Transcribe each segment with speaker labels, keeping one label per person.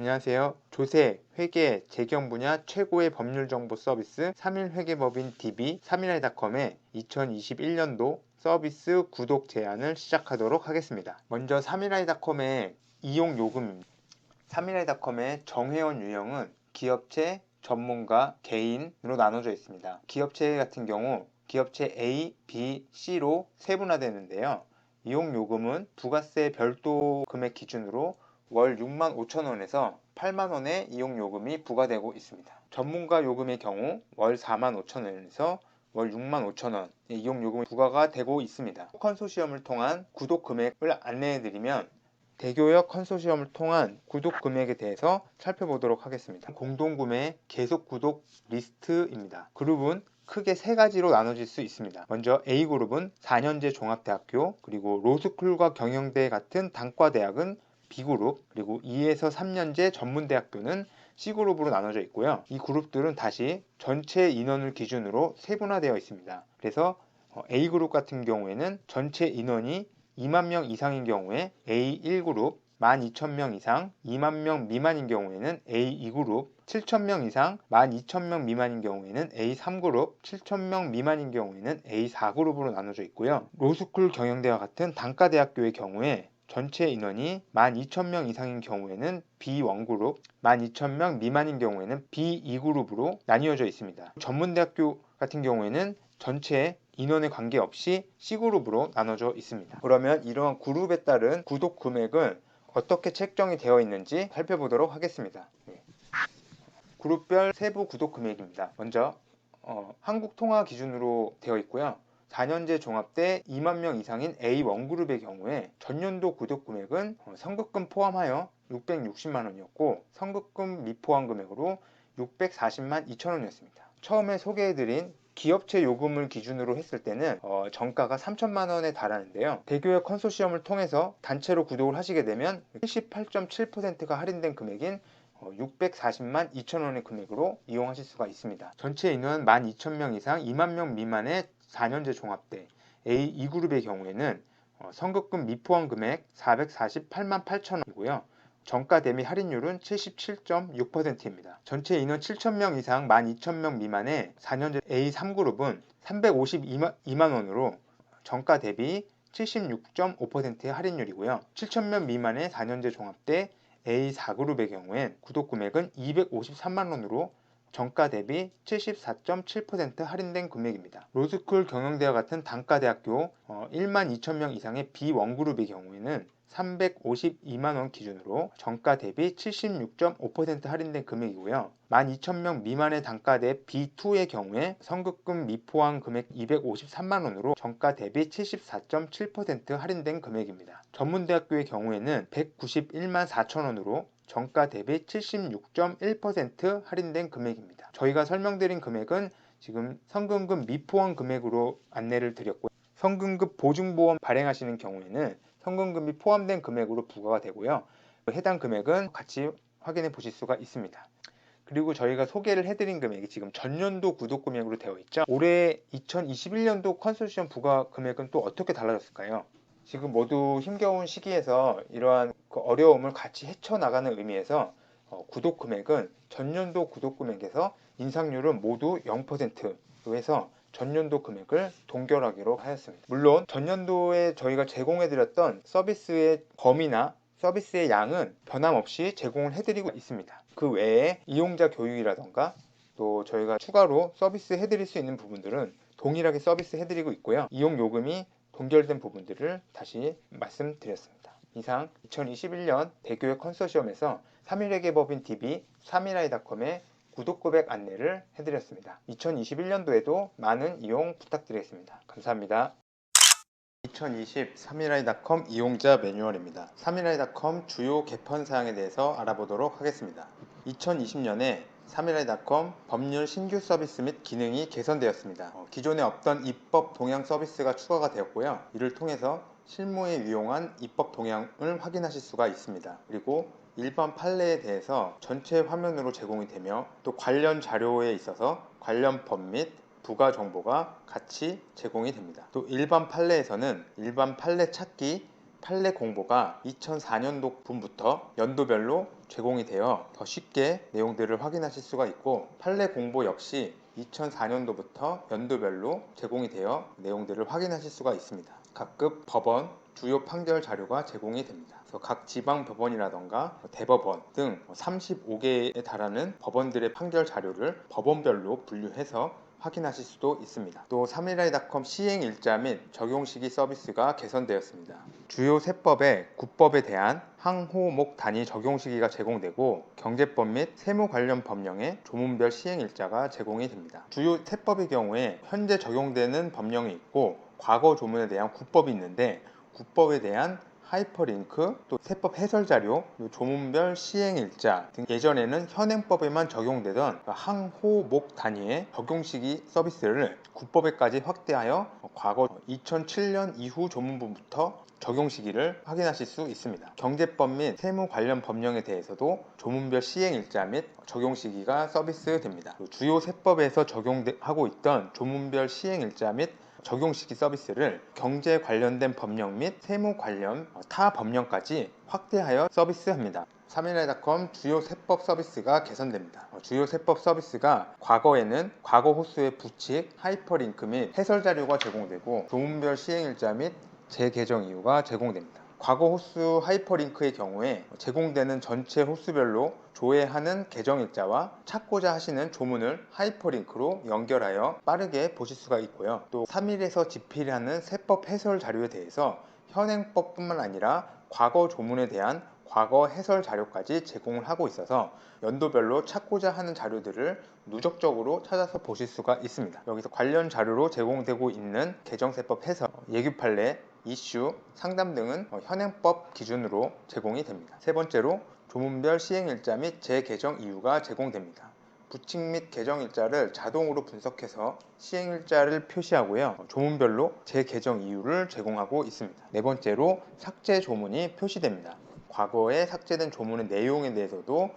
Speaker 1: 안녕하세요. 조세, 회계, 재경 분야 최고의 법률 정보 서비스 3일 회계법인 DB 3일아이닷컴의 2021년도 서비스 구독 제안을 시작하도록 하겠습니다. 먼저 3일아이닷컴의 이용 요금입니다. 3일아이닷컴의 정회원 유형은 기업체, 전문가, 개인으로 나눠져 있습니다. 기업체 같은 경우 기업체 A, B, C로 세분화되는데요. 이용 요금은 부가세 별도 금액 기준으로 월 65,000원에서 80,000원의 이용 요금이 부과되고 있습니다. 전문가 요금의 경우 월 45,000원에서 월 65,000원 이용 요금이 부과가 되고 있습니다. 컨소시엄을 통한 구독 금액을 안내해드리면 대교역 컨소시엄을 통한 구독 금액에 대해서 살펴보도록 하겠습니다. 공동구매 계속 구독 리스트입니다. 그룹은 크게 세 가지로 나눠질 수 있습니다. 먼저 A그룹은 4년제 종합대학교, 그리고 로스쿨과 경영대 같은 단과대학은 B그룹, 그리고 2에서 3년제 전문대학교는 C그룹으로 나눠져 있고요. 이 그룹들은 다시 전체 인원을 기준으로 세분화되어 있습니다. 그래서 A그룹 같은 경우에는 전체 인원이 2만 명 이상인 경우에 A1그룹, 12,000명 이상 2만 명 미만인 경우에는 A2그룹, 7,000명 이상 12,000명 미만인 경우에는 A3그룹, 7,000명 미만인 경우에는 A4그룹으로 나눠져 있고요. 로스쿨 경영대와 같은 단과대학교의 경우에 전체 인원이 12,000명 이상인 경우에는 B1그룹, 12,000명 미만인 경우에는 B2그룹으로 나뉘어져 있습니다. 전문대학교 같은 경우에는 전체 인원에 관계없이 C그룹으로 나눠져 있습니다. 그러면 이러한 그룹에 따른 구독 금액은 어떻게 책정이 되어 있는지 살펴보도록 하겠습니다. 그룹별 세부 구독 금액입니다. 먼저 한국통화 기준으로 되어 있고요. 4년제 종합대 2만 명 이상인 A1그룹의 경우에 전년도 구독 금액은 선급금 포함하여 660만 원이었고 선급금 미포함 금액으로 640만 2천 원이었습니다. 처음에 소개해드린 기업체 요금을 기준으로 했을 때는 정가가 3천만 원에 달하는데요. 대교역 컨소시엄을 통해서 단체로 구독을 하시게 되면 78.7%가 할인된 금액인 640만 2천 원의 금액으로 이용하실 수가 있습니다. 전체 인원 12,000명 이상 2만 명 미만의 4년제 종합대 A2그룹의 경우에는 선급금 미포함 금액 448만 8천 원이고요. 정가 대비 할인율은 77.6%입니다. 전체 인원 7,000명 이상 12,000명 미만의 4년제 A3그룹은 352만 원으로 정가 대비 76.5%의 할인율이고요. 7,000명 미만의 4년제 종합대 A4그룹의 경우엔 구독 금액은 253만 원으로 정가 대비 74.7% 할인된 금액입니다. 로스쿨 경영대와 같은 단과대학교 1만 2천명 이상의 B1그룹의 경우에는 352만 원 기준으로 정가 대비 76.5% 할인된 금액이고요. 12,000명 미만의 단과대 B2의 경우에 선급금 미포함 금액 253만 원으로 정가 대비 74.7% 할인된 금액입니다. 전문대학교의 경우에는 191만 4천 원으로 정가 대비 76.1% 할인된 금액입니다. 저희가 설명드린 금액은 지금 성금급 미포함 금액으로 안내를 드렸고요. 성금급 보증보험 발행하시는 경우에는 성금급이 포함된 금액으로 부과가 되고요. 해당 금액은 같이 확인해 보실 수가 있습니다. 그리고 저희가 소개를 해드린 금액이 지금 전년도 구독 금액으로 되어 있죠. 올해 2021년도 컨소시엄 부과 금액은 또 어떻게 달라졌을까요? 지금 모두 힘겨운 시기에서 이러한 어려움을 같이 헤쳐나가는 의미에서 구독 금액은 전년도 구독 금액에서 인상률은 모두 0%로 해서 전년도 금액을 동결하기로 하였습니다. 물론 전년도에 저희가 제공해드렸던 서비스의 범위나 서비스의 양은 변함없이 제공을 해드리고 있습니다. 그 외에 이용자 교육이라던가 또 저희가 추가로 서비스 해드릴 수 있는 부분들은 동일하게 서비스 해드리고 있고요. 이용 요금이 동결된 부분들을 다시 말씀드렸습니다. 이상 2021년 대교역 컨소시엄에서 3일회계법인 DB 3일아이닷컴의 구독 금액 안내를 해드렸습니다. 2021년도에도 많은 이용 부탁드리겠습니다. 감사합니다. 2020 3일아이닷컴 이용자 매뉴얼입니다. 3일아이닷컴 주요 개편 사항에 대해서 알아보도록 하겠습니다. 2020년에 3일아이닷컴 법률 신규 서비스 및 기능이 개선되었습니다. 기존에 없던 입법 동향 서비스가 추가가 되었고요. 이를 통해서 실무에 유용한 입법 동향을 확인하실 수가 있습니다. 그리고 일반 판례에 대해서 전체 화면으로 제공이 되며 또 관련 자료에 있어서 관련 법 및 부가 정보가 같이 제공이 됩니다. 또 일반 판례에서는 일반 판례 찾기, 판례 공보가 2004년도 분부터 연도별로 제공이 되어 더 쉽게 내용들을 확인하실 수가 있고, 판례 공보 역시 2004년도부터 연도별로 제공이 되어 내용들을 확인하실 수가 있습니다. 각급 법원 주요 판결 자료가 제공이 됩니다. 그래서 각 지방 법원이라던가 대법원 등 35개에 달하는 법원들의 판결 자료를 법원별로 분류해서 확인하실 수도 있습니다. 또 3일아이닷컴 시행일자 및 적용시기 서비스가 개선되었습니다. 주요 세법의 국법에 대한 항호목 단위 적용시기가 제공되고, 경제법 및 세무 관련 법령의 조문별 시행일자가 제공이 됩니다. 주요 세법의 경우에 현재 적용되는 법령이 있고 과거 조문에 대한 국법이 있는데, 국법에 대한 하이퍼링크, 또 세법 해설자료, 조문별 시행일자 등 예전에는 현행법에만 적용되던 항호목 단위의 적용시기 서비스를 국법에까지 확대하여 과거 2007년 이후 조문부부터 적용 시기를 확인하실 수 있습니다. 경제법 및 세무 관련 법령에 대해서도 조문별 시행일자 및 적용 시기가 서비스됩니다. 주요 세법에서 적용하고 있던 조문별 시행일자 및 적용 시기 서비스를 경제 관련된 법령 및 세무 관련 타 법령까지 확대하여 서비스합니다. 3일아이닷컴 주요 세법 서비스가 개선됩니다. 주요 세법 서비스가 과거에는 과거 호수의 부칙, 하이퍼링크 및 해설 자료가 제공되고, 조문별 시행일자 및 재개정 이유가 제공됩니다. 과거 호수 하이퍼링크의 경우에 제공되는 전체 호수별로 조회하는 개정일자와 찾고자 하시는 조문을 하이퍼링크로 연결하여 빠르게 보실 수가 있고요. 또 3일에서 집필하는 세법 해설 자료에 대해서 현행법뿐만 아니라 과거 조문에 대한 과거 해설 자료까지 제공을 하고 있어서 연도별로 찾고자 하는 자료들을 누적적으로 찾아서 보실 수가 있습니다. 여기서 관련 자료로 제공되고 있는 개정세법 해설, 예규판례, 이슈, 상담 등은 현행법 기준으로 제공이 됩니다. 세 번째로 조문별 시행일자 및 재개정 이유가 제공됩니다. 부칙 및 개정일자를 자동으로 분석해서 시행일자를 표시하고요. 조문별로 재개정 이유를 제공하고 있습니다. 네 번째로 삭제 조문이 표시됩니다. 과거에 삭제된 조문의 내용에 대해서도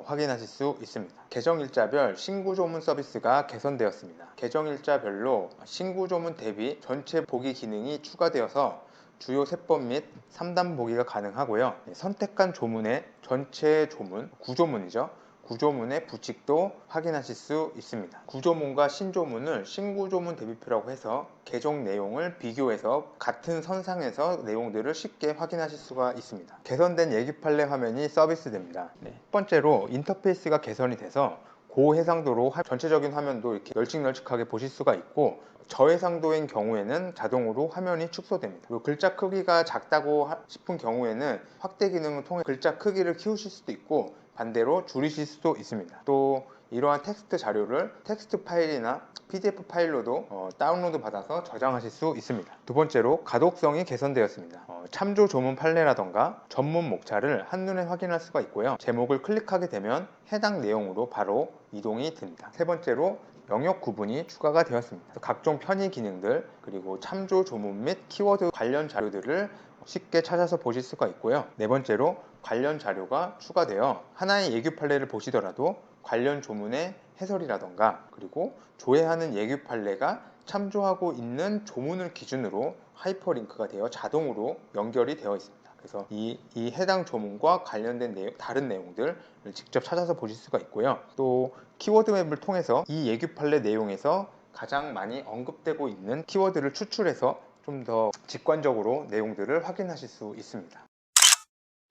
Speaker 1: 확인하실 수 있습니다. 개정일자별 신구조문 서비스가 개선되었습니다. 개정일자별로 신구조문 대비 전체 보기 기능이 추가되어서 주요 세법 및 3단 보기가 가능하고요. 선택한 조문의 전체 조문, 구조문이죠. 구조문의 부칙도 확인하실 수 있습니다. 구조문과 신조문을 신구조문 대비표라고 해서 개정 내용을 비교해서 같은 선상에서 내용들을 쉽게 확인하실 수가 있습니다. 개선된 예기판례 화면이 서비스됩니다. 첫 번째로 인터페이스가 개선이 돼서 고해상도로 전체적인 화면도 이렇게 널찍널찍하게 보실 수가 있고, 저해상도인 경우에는 자동으로 화면이 축소됩니다. 그리고 글자 크기가 작다고 싶은 경우에는 확대 기능을 통해 글자 크기를 키우실 수도 있고 반대로 줄이실 수도 있습니다. 또 이러한 텍스트 자료를 텍스트 파일이나 PDF 파일로도 다운로드 받아서 저장하실 수 있습니다. 두 번째로 가독성이 개선되었습니다. 참조 조문 판례라던가 전문 목차를 한눈에 확인할 수가 있고요. 제목을 클릭하게 되면 해당 내용으로 바로 이동이 됩니다. 세 번째로 영역 구분이 추가가 되었습니다. 각종 편의 기능들, 그리고 참조 조문 및 키워드 관련 자료들을 쉽게 찾아서 보실 수가 있고요. 네 번째로 관련 자료가 추가되어 하나의 예규 판례를 보시더라도 관련 조문의 해설이라던가 그리고 조회하는 예규 판례가 참조하고 있는 조문을 기준으로 하이퍼링크가 되어 자동으로 연결이 되어 있습니다. 그래서 이 해당 조문과 관련된 다른 내용들을 직접 찾아서 보실 수가 있고요. 또 키워드 맵을 통해서 이 예규 판례 내용에서 가장 많이 언급되고 있는 키워드를 추출해서 좀 더 직관적으로 내용들을 확인하실 수 있습니다.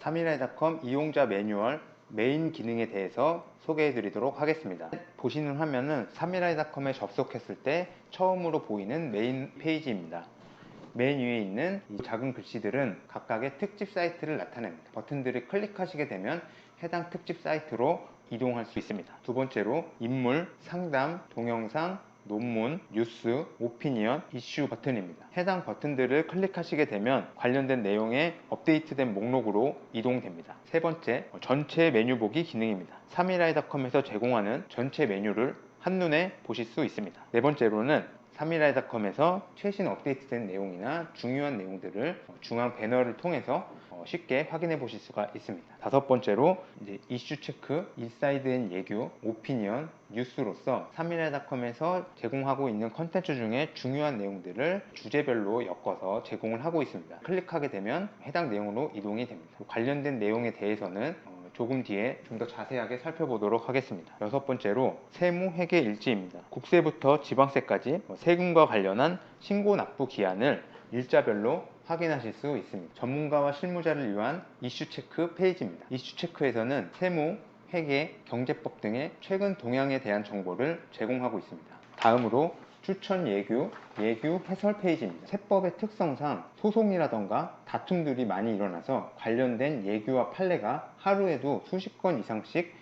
Speaker 1: 3일아이닷컴 이용자 매뉴얼 메인 기능에 대해서 소개해 드리도록 하겠습니다. 보시는 화면은 3일아이닷컴에 접속했을 때 처음으로 보이는 메인 페이지입니다. 맨 위에 있는 이 작은 글씨들은 각각의 특집 사이트를 나타냅니다. 버튼들을 클릭하시게 되면 해당 특집 사이트로 이동할 수 있습니다. 두 번째로 인물, 상담, 동영상, 논문, 뉴스, 오피니언, 이슈 버튼입니다. 해당 버튼들을 클릭하시게 되면 관련된 내용의 업데이트된 목록으로 이동됩니다. 세 번째, 전체 메뉴 보기 기능입니다. 3일아이닷컴에서 제공하는 전체 메뉴를 한눈에 보실 수 있습니다. 네 번째로는 3일아이닷컴에서 최신 업데이트된 내용이나 중요한 내용들을 중앙 배너를 통해서 쉽게 확인해 보실 수가 있습니다. 다섯 번째로 이슈 체크, 인사이드 앤 예규, 오피니언, 뉴스로서 3일아이닷컴에서 제공하고 있는 컨텐츠 중에 중요한 내용들을 주제별로 엮어서 제공을 하고 있습니다. 클릭하게 되면 해당 내용으로 이동이 됩니다. 관련된 내용에 대해서는 조금 뒤에 좀 더 자세하게 살펴보도록 하겠습니다. 여섯 번째로 세무회계 일지입니다. 국세부터 지방세까지 세금과 관련한 신고 납부 기한을 일자별로 확인하실 수 있습니다. 전문가와 실무자를 위한 이슈 체크 페이지입니다. 이슈 체크에서는 세무, 회계, 경제법 등의 최근 동향에 대한 정보를 제공하고 있습니다. 다음으로 추천 예규 해설 페이지입니다. 세법의 특성상 소송이라던가 다툼들이 많이 일어나서 관련된 예규와 판례가 하루에도 수십 건 이상씩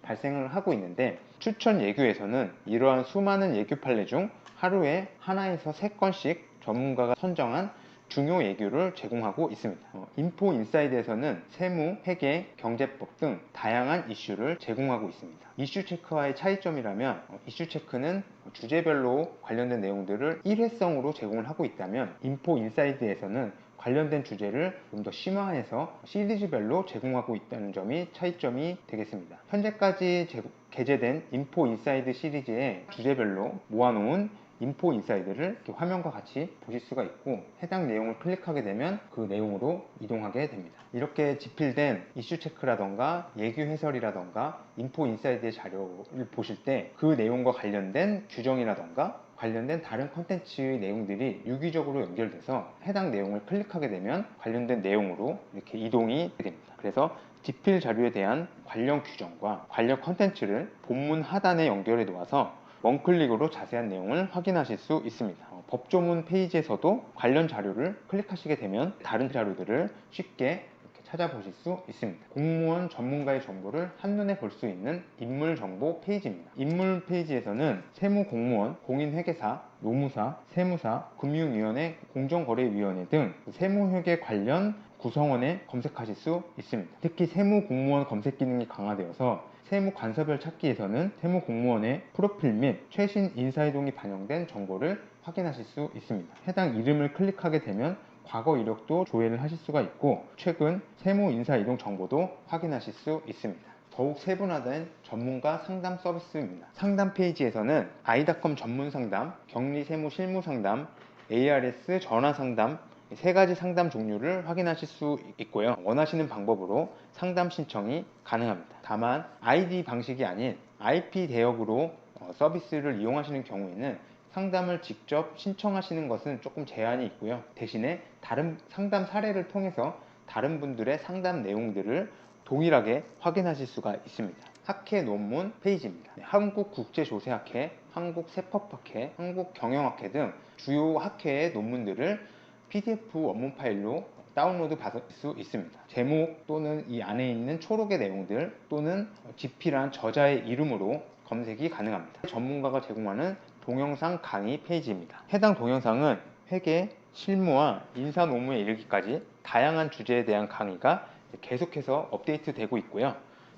Speaker 1: 발생을 하고 있는데, 추천 예규에서는 이러한 수많은 예규 판례 중 하루에 하나에서 세 건씩 전문가가 선정한 중요 예규를 제공하고 있습니다. 인포 인사이드에서는 세무, 회계, 경제법 등 다양한 이슈를 제공하고 있습니다. 이슈 체크와의 차이점이라면, 이슈 체크는 주제별로 관련된 내용들을 일회성으로 제공을 하고 있다면, 인포 인사이드에서는 관련된 주제를 좀 더 심화해서 시리즈별로 제공하고 있다는 점이 차이점이 되겠습니다. 현재까지 게재된 인포 인사이드 시리즈의 주제별로 모아놓은 인포 인사이드를 이렇게 화면과 같이 보실 수가 있고, 해당 내용을 클릭하게 되면 그 내용으로 이동하게 됩니다. 이렇게 집필된 이슈 체크라던가 예규 해설이라던가 인포 인사이드의 자료를 보실 때 그 내용과 관련된 규정이라던가 관련된 다른 컨텐츠의 내용들이 유기적으로 연결돼서 해당 내용을 클릭하게 되면 관련된 내용으로 이렇게 이동이 됩니다. 그래서 집필 자료에 대한 관련 규정과 관련 컨텐츠를 본문 하단에 연결해 놓아서 원클릭으로 자세한 내용을 확인하실 수 있습니다. 법조문 페이지에서도 관련 자료를 클릭하시게 되면 다른 자료들을 쉽게 이렇게 찾아보실 수 있습니다. 공무원 전문가의 정보를 한눈에 볼 수 있는 인물정보 페이지입니다. 인물 페이지에서는 세무공무원, 공인회계사, 노무사, 세무사, 금융위원회, 공정거래위원회 등 세무회계 관련 구성원에 검색하실 수 있습니다. 특히 세무공무원 검색 기능이 강화되어서 세무관서별 찾기에서는 세무공무원의 프로필 및 최신 인사이동이 반영된 정보를 확인하실 수 있습니다. 해당 이름을 클릭하게 되면 과거 이력도 조회를 하실 수가 있고, 최근 세무인사이동 정보도 확인하실 수 있습니다. 더욱 세분화된 전문가 상담 서비스입니다. 상담 페이지에서는 아이닷컴 전문 상담, 격리 세무 실무 상담, ARS 전화 상담, 세 가지 상담 종류를 확인하실 수 있고요. 원하시는 방법으로 상담 신청이 가능합니다. 다만 ID 방식이 아닌 IP 대역으로 서비스를 이용하시는 경우에는 상담을 직접 신청하시는 것은 조금 제한이 있고요. 대신에 다른 상담 사례를 통해서 다른 분들의 상담 내용들을 동일하게 확인하실 수가 있습니다. 학회 논문 페이지입니다. 한국국제조세학회, 한국세법학회, 한국경영학회 등 주요 학회의 논문들을 PDF 원문 파일로 다운로드 받을 수 있습니다. 제목 또는 이 안에 있는 초록의 내용들 또는 집필한 저자의 이름으로 검색이 가능합니다. 전문가가 제공하는 동영상 강의 페이지입니다. 해당 동영상은 회계, 실무와 인사 노무에 이르기까지 다양한 주제에 대한 강의가 계속해서 업데이트 되고 있고요.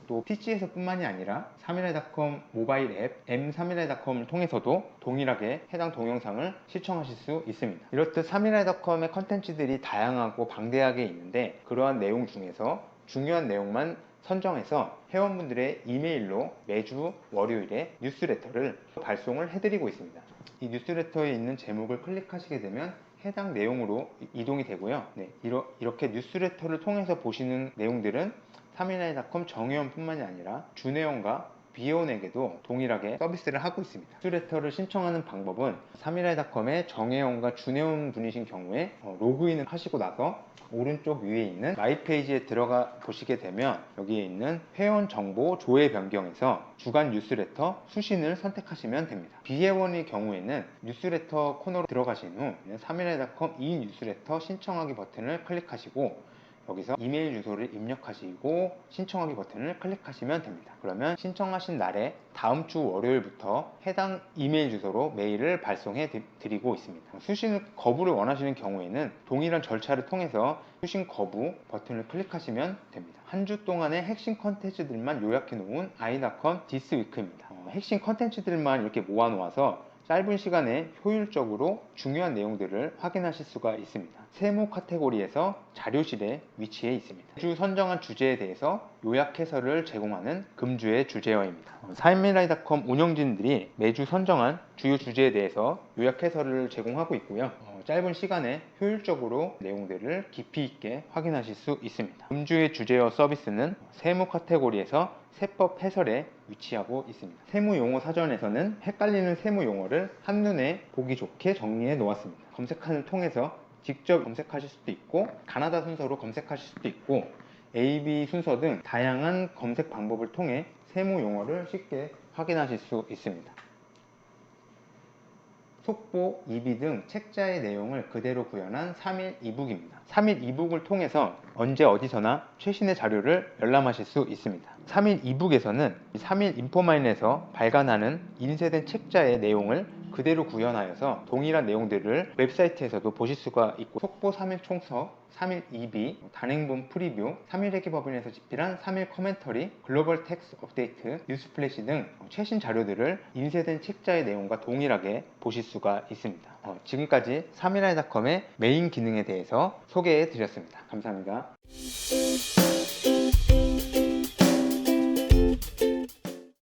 Speaker 1: 또 PC에서 뿐만이 아니라 3일에닷컴 모바일 앱 M3일에닷컴을 통해서도 동일하게 해당 동영상을 시청하실 수 있습니다. 이렇듯 3일에닷컴의 컨텐츠들이 다양하고 방대하게 있는데, 그러한 내용 중에서 중요한 내용만 선정해서 회원분들의 이메일로 매주 월요일에 뉴스레터를 발송을 해드리고 있습니다. 이 뉴스레터에 있는 제목을 클릭하시게 되면 해당 내용으로 이동이 되고요. 이렇게 뉴스레터를 통해서 보시는 내용들은 3일에닷컴 정회원뿐만이 아니라 준회원과 비회원에게도 동일하게 서비스를 하고 있습니다. 뉴스레터를 신청하는 방법은 3일에닷컴의 정회원과 준회원 분이신 경우에 로그인을 하시고 나서 오른쪽 위에 있는 마이 페이지에 들어가 보시게 되면 여기에 있는 회원 정보 조회 변경에서 주간 뉴스레터 수신을 선택하시면 됩니다. 비회원의 경우에는 뉴스레터 코너로 들어가신 후 3일에닷컴 이 뉴스레터 신청하기 버튼을 클릭하시고 여기서 이메일 주소를 입력하시고 신청하기 버튼을 클릭하시면 됩니다. 그러면 신청하신 날에 다음 주 월요일부터 해당 이메일 주소로 메일을 발송해 드리고 있습니다. 수신 거부를 원하시는 경우에는 동일한 절차를 통해서 수신 거부 버튼을 클릭하시면 됩니다. 한 주 동안의 핵심 컨텐츠들만 요약해 놓은 아이닷컴 디스위크입니다. 핵심 컨텐츠들만 이렇게 모아 놓아서 짧은 시간에 효율적으로 중요한 내용들을 확인하실 수가 있습니다. 세무 카테고리에서 자료실에 위치해 있습니다. 매주 선정한 주제에 대해서 요약 해설을 제공하는 금주의 주제어입니다. 4일밀라이닷컴 운영진들이 매주 선정한 주요 주제에 대해서 요약 해설을 제공하고 있고요. 짧은 시간에 효율적으로 내용들을 깊이 있게 확인하실 수 있습니다. 금주의 주제어 서비스는 세무 카테고리에서 세법 해설에 위치하고 있습니다. 세무 용어 사전에서는 헷갈리는 세무 용어를 한눈에 보기 좋게 정리해 놓았습니다. 검색칸을 통해서 직접 검색하실 수도 있고, 가나다 순서로 검색하실 수도 있고, A, B 순서 등 다양한 검색 방법을 통해 세무 용어를 쉽게 확인하실 수 있습니다. 속보, 이비 등 책자의 내용을 그대로 구현한 3일 이북입니다. 3일 이북을 통해서 언제 어디서나 최신의 자료를 열람하실 수 있습니다. 3일 이북에서는 3일 인포마인에서 발간하는 인쇄된 책자의 내용을 그대로 구현하여서 동일한 내용들을 웹사이트에서도 보실 수가 있고, 속보 3일 총서, 3일 이비, 단행본 프리뷰, 3일 회계법인에서 집필한 3일 커멘터리, 글로벌 텍스 업데이트, 뉴스플래시 등 최신 자료들을 인쇄된 책자의 내용과 동일하게 보실 수가 있습니다. 지금까지 3일아이닷컴의 메인 기능에 대해서 소개해 드렸습니다. 감사합니다.